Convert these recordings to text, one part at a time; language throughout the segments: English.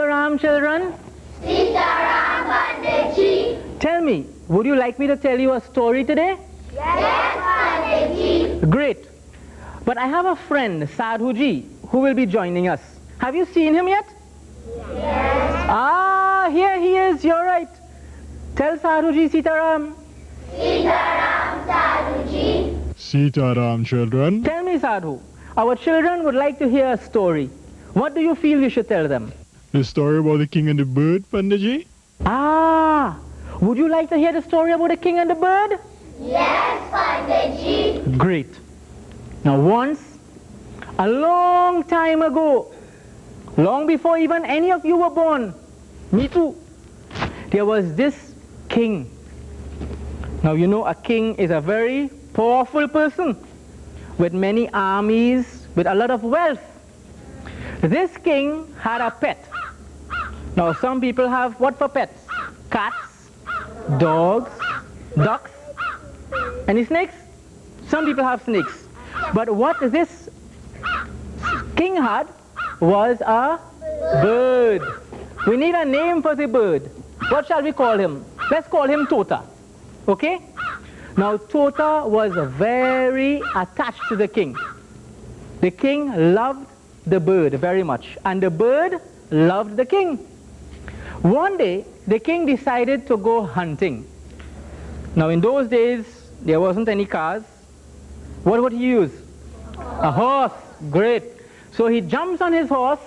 Sitaram, children? Sitaram, Panditji. Tell me, would you like me to tell you a story today? Yes, Panditji. Great. But I have a friend, Sadhuji, who will be joining us. Have you seen him yet? Yes. Ah, here he is, you're right. Tell Sadhuji, Sitaram. Sitaram, Sadhuji. Sitaram, children. Tell me, Sadhu, our children would like to hear a story. What do you feel we should tell them? The story about the king and the bird, Panditji? Ah, would you like to hear the story about the king and the bird? Yes, Panditji. Great. Now once, a long time ago, long before even any of you were born, me too, there was this king. Now you know a king is a very powerful person with many armies, with a lot of wealth. This king had a pet. Now some people have what for pets? Cats, dogs, ducks, any snakes? Some people have snakes. But what this king had was a bird. We need a name for the bird. What shall we call him? Let's call him Tota. Okay? Now Tota was very attached to the king. The king loved the bird very much, and the bird loved the king. One day the king decided to go hunting. Now in those days there wasn't any cars. What would he use? A horse. Great. So he jumps on his horse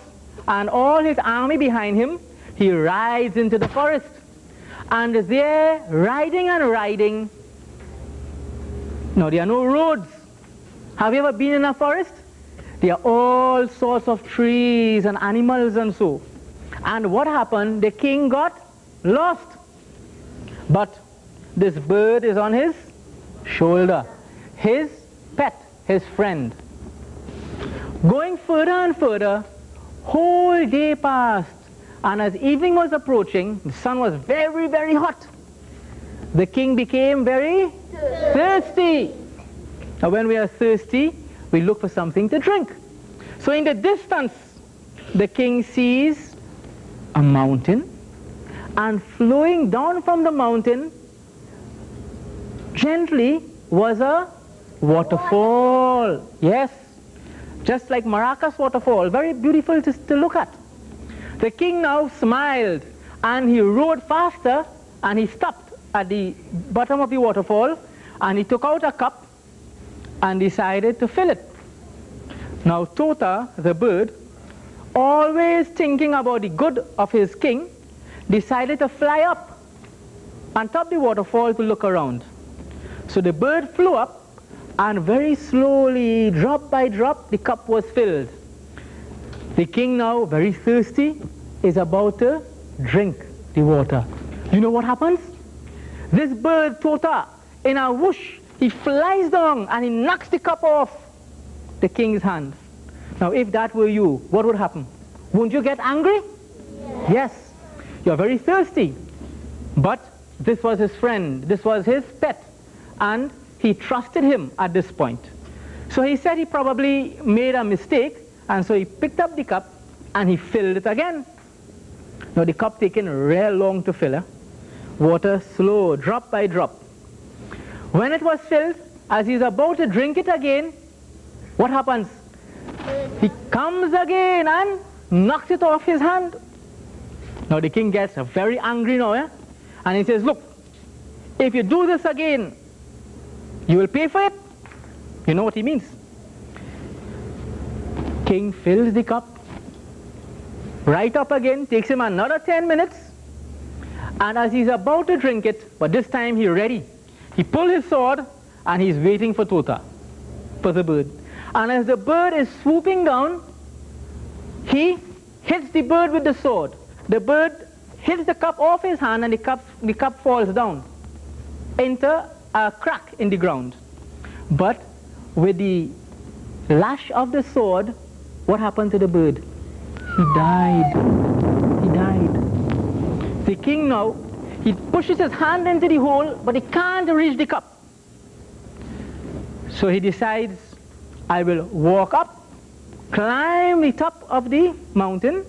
and all his army behind him. He rides into the forest, and there, riding and riding, now there are no roads. Have you ever been in a forest? There are all sorts of trees and animals and so. And what happened? The king got lost. But this bird is on his shoulder. His pet, his friend. Going further and further, whole day passed. And as evening was approaching, the sun was very, very hot. The king became very thirsty. Now when we are thirsty, we look for something to drink. So in the distance, the king sees a mountain, and flowing down from the mountain gently was a waterfall. Yes, just like Maracas waterfall, very beautiful to look at. The king now smiled, and he rode faster, and he stopped at the bottom of the waterfall, and he took out a cup and decided to fill it. Now Tota, the bird, always thinking about the good of his king, decided to fly up on top of the waterfall to look around. So the bird flew up, and very slowly, drop by drop, the cup was filled. The king now, very thirsty, is about to drink the water. You know what happens? This bird, Tota, in a whoosh, he flies down and he knocks the cup off the king's hand. Now if that were you, what would happen? Wouldn't you get angry? Yes. You're very thirsty. But this was his friend, this was his pet, and he trusted him at this point. So he said he probably made a mistake, and so he picked up the cup and he filled it again. Now the cup taken real long to fill. Water slow, drop by drop. When it was filled, as he's about to drink it again, what happens? He comes again and knocks it off his hand. Now the king gets very angry now, and he says, look, if you do this again, you will pay for it. You know what he means? King fills the cup, right up again, takes him another 10 minutes, and as he's about to drink it, but this time he's ready, he pulls his sword and he's waiting for Tota, for the bird. And as the bird is swooping down, he hits the bird with the sword. The bird hits the cup off his hand, and the cup falls down into a crack in the ground. But with the lash of the sword, what happened to the bird? He died. He died. The king now, he pushes his hand into the hole, but he can't reach the cup. So he decides, I will walk up, climb the top of the mountain,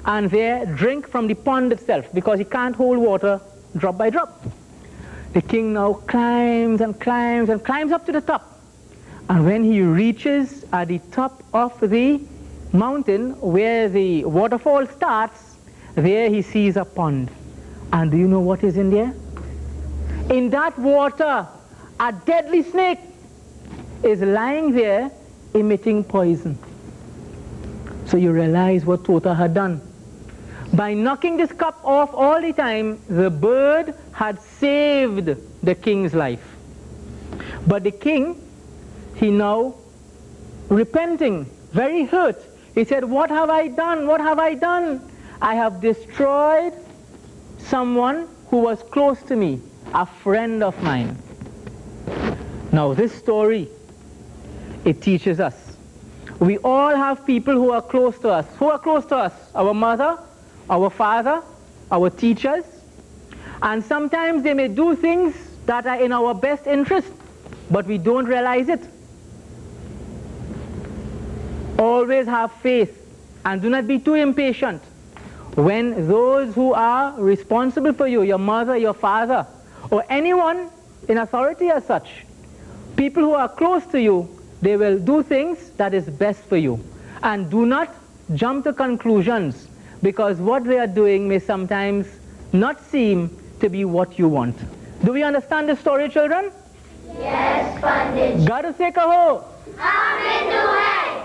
and there drink from the pond itself, because he can't hold water drop by drop. The king now climbs and climbs and climbs up to the top. And when he reaches at the top of the mountain where the waterfall starts, there he sees a pond. And do you know what is in there? In that water, a deadly snake is lying there emitting poison. So you realize what Tota had done. By knocking this cup off all the time, the bird had saved the king's life. But the king, he now repenting, very hurt. He said, what have I done? What have I done? I have destroyed someone who was close to me, a friend of mine. Now this story, it teaches us. We all have people who are close to us. Who are close to us? Our mother, our father, our teachers. And sometimes they may do things that are in our best interest, but we don't realize it. Always have faith and do not be too impatient. When those who are responsible for you, your mother, your father, or anyone in authority as such, people who are close to you, they will do things that is best for you. And do not jump to conclusions, because what they are doing may sometimes not seem to be what you want. Do we understand this story, children? Yes, Pandit. God to say kaho. Amen.